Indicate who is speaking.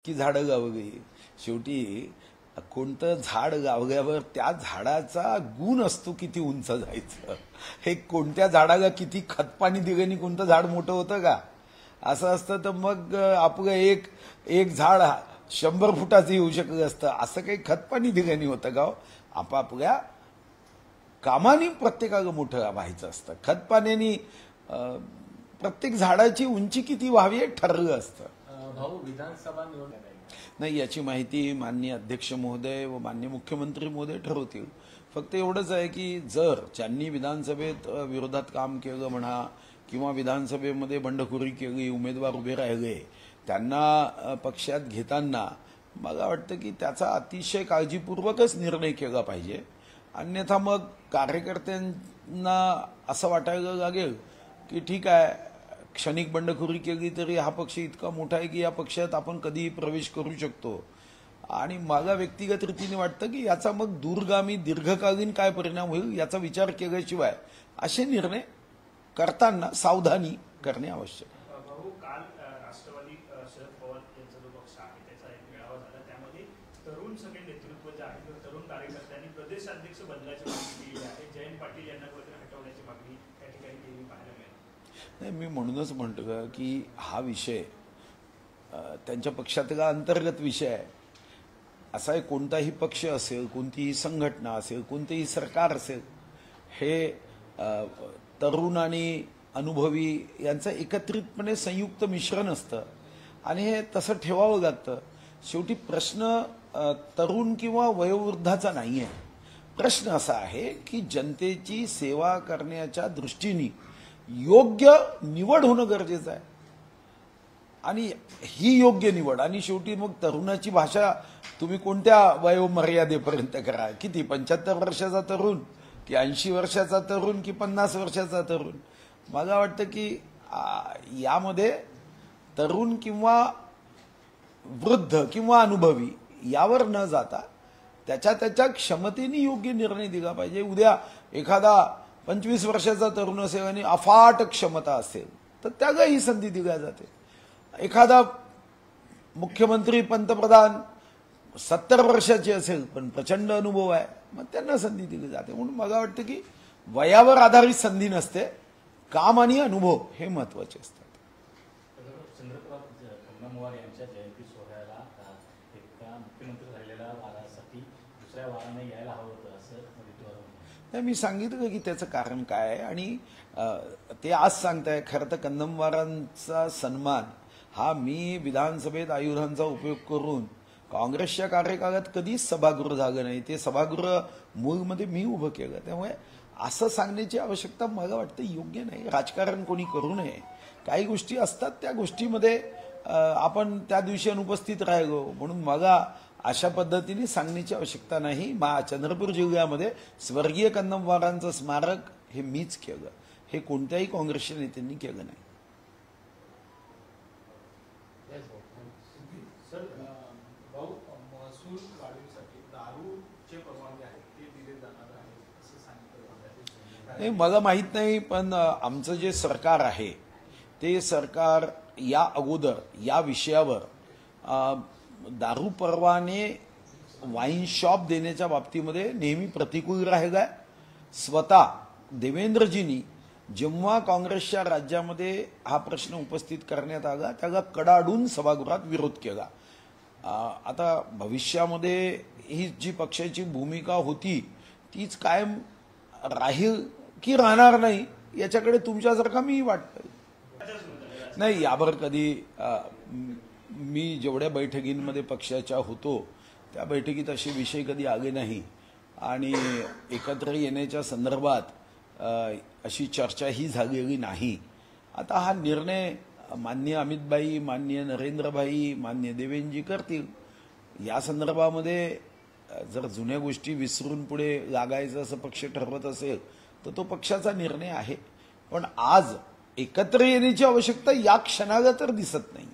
Speaker 1: की झाडं गावगी शेवटी कोणतं झाड गावग्यावर त्या झाडाचा गुण असतो किती उंच जायचं. हे कोणत्या झाडाला किती खतपाणी दिल्याने कोणतं झाड मोठं होतं का असं असतं. तर मग आपलं एक एक झाड 100 फुटाचं येऊ शकत असतं. असं काही खतपाणी दिल्याने होतं का. आपापल्या कामाने प्रत्येकाला मोठं व्हायचं असतं. खतपाण्याने प्रत्येक झाडाची उंची किती व्हावी हे ठरलं असतं.
Speaker 2: भाऊ विधानसभा निवडणूक
Speaker 1: नाही याची माहिती माननीय अध्यक्ष महोदय व माननीय मुख्यमंत्री महोदय ठरवतील. फक्त एवढंच आहे की जर ज्यांनी विधानसभेत विरोधात काम केलं म्हणा किंवा विधानसभेमध्ये बंडखोरी केली, उमेदवार उभे राहिले, त्यांना पक्षात घेताना मला वाटतं की त्याचा अतिशय काळजीपूर्वकच निर्णय केला पाहिजे. अन्यथा मग कार्यकर्त्यांना असं वाटायला लागेल की ठीक आहे, क्षणिक बंडखोरी केली तरी हा पक्ष इतका मोठा आहे की या पक्षात आपण कधीही प्रवेश करू शकतो. आणि मला व्यक्तिगत रीतीने वाटतं की याचा मग दूरगामी दीर्घकालीन काय परिणाम होईल याचा विचार केल्याशिवाय असे निर्णय करताना सावधानी करणे आवश्यक आहे.
Speaker 3: भाऊ काल राष्ट्रवादी शरद पवार यांचा जो पक्ष आहे त्याचा एक मेळावा झाला. त्यामध्ये तरुण सगळे नेतृत्व जे आहे तरुण कार्यकर्त्यांनी प्रदेशाध्यक्ष बदलाची मागणी केली आहे. जयंत पाटील यांना कुठेतरी हटवण्याची मागणी त्या ठिकाणी केली पाहायला मिळाली.
Speaker 1: नाही, मी म्हणूनच म्हणतो की हा विषय त्यांच्या पक्षातला अंतर्गत विषय आहे. असा एक कोणताही पक्ष असेल, कोणतीही संघटना असेल, कोणतेही सरकार असेल, हे तरुण आणि अनुभवी यांचं एकत्रितपणे संयुक्त मिश्रण असतं आणि हे तसं ठेवावं लागतं. शेवटी प्रश्न तरुण किंवा वयोवृद्धाचा नाही आहे. प्रश्न असा आहे की जनतेची सेवा करण्याच्या दृष्टीने योग्य निवड होणं गरजेचं आहे आणि ही योग्य निवड. आणि शेवटी मग तरुणाची भाषा तुम्ही कोणत्या वयोमर्यादेपर्यंत करा. किती 75 वर्षाचा तरुण की 80 वर्षाचा तरुण की 50 वर्षाचा तरुण. मला वाटतं की यामध्ये तरुण किंवा वृद्ध किंवा अनुभवी यावर न जाता त्याच्या क्षमतेने योग्य निर्णय दिला पाहिजे. उद्या एखादा 25 वर्षाचा तरुण असेल आणि अफाट क्षमता असेल तर त्यालाही संधी दिली जाते. एखादा मुख्यमंत्री पंतप्रधान 70 वर्षाचे असेल पण प्रचंड अनुभव आहे, मग त्यांना संधी दिली जाते. म्हणून मला वाटतं की वयावर आधारित संधी नसते, काम आणि अनुभव हे महत्वाचे असतात.
Speaker 2: चंद्रपुरात कन्नमवार यांच्या जयंती सोहळ्याला एका मुख्यमंत्री राहिलेल्या वारासाठी दुसऱ्या वाराने यायला हवं होतं असं
Speaker 1: नाही, मी सांगितलं की त्याचं कारण काय आहे आणि ते आज सांगताय. खरं तर कन्नमवारांचा सन्मान हा मी विधानसभेत आयुधांचा उपयोग करून काँग्रेसच्या कार्यकाळात कधीच सभागृह झालं नाही. ते सभागृह मूळमध्ये मी उभं केलं. त्यामुळे असं सांगण्याची आवश्यकता मला वाटतं योग्य नाही. राजकारण कोणी करू नये. काही गोष्टी असतात त्या गोष्टीमध्ये आपण त्या दिवशी अनुपस्थित राहिलो म्हणून मला अशा पद्धतीने सांगण्याची आवश्यकता नाही. चंद्रपूर जिल्ह्यामध्ये स्वर्गीय कन्नमवारांचं स्मारक हे मीच केलं, हे कोणत्याही काँग्रेसच्या नेत्यांनी केलं नाही.
Speaker 3: सर भाऊ महसूल वाढीसाठी दारूचे परवानगी आहेत ते दिले जाणार आहे असं सांगितलं.
Speaker 1: नाही, मला माहित नाही, पण आमचं जे सरकार आहे ते सरकार या अगोदर या विषयावर दारू परवाने वाईन शॉप देण्याच्या बाबतीमध्ये नेहमी प्रतिकूल राहिलाय. स्वतः देवेंद्रजींनी जेव्हा काँग्रेसच्या राज्यामध्ये हा प्रश्न उपस्थित करण्यात आला त्याला कडाडून सभागृहात विरोध केला. आता भविष्यामध्ये ही जी पक्षाची भूमिका होती तीच कायम राहील की राहणार नाही याच्याकडे तुमच्यासारखा मी वाटतं नाही. यावर कधी मी जेवढ्या बैठकींमध्ये पक्षाच्या होतो त्या बैठकीत असे विषय कधी आले नाही आणि एकत्र येण्याच्या संदर्भात अशी चर्चाही झालेली नाही. आता हा निर्णय माननीय अमितभाई, माननीय नरेंद्रभाई, माननीय देवेंद्रजी करतील. या संदर्भामध्ये जर जुन्या गोष्टी विसरून पुढे लागायचं असं पक्ष ठरवत असेल तर तो पक्षाचा निर्णय आहे. पण आज एकत्र येण्याची आवश्यकता या क्षणाला तर दिसत नाही.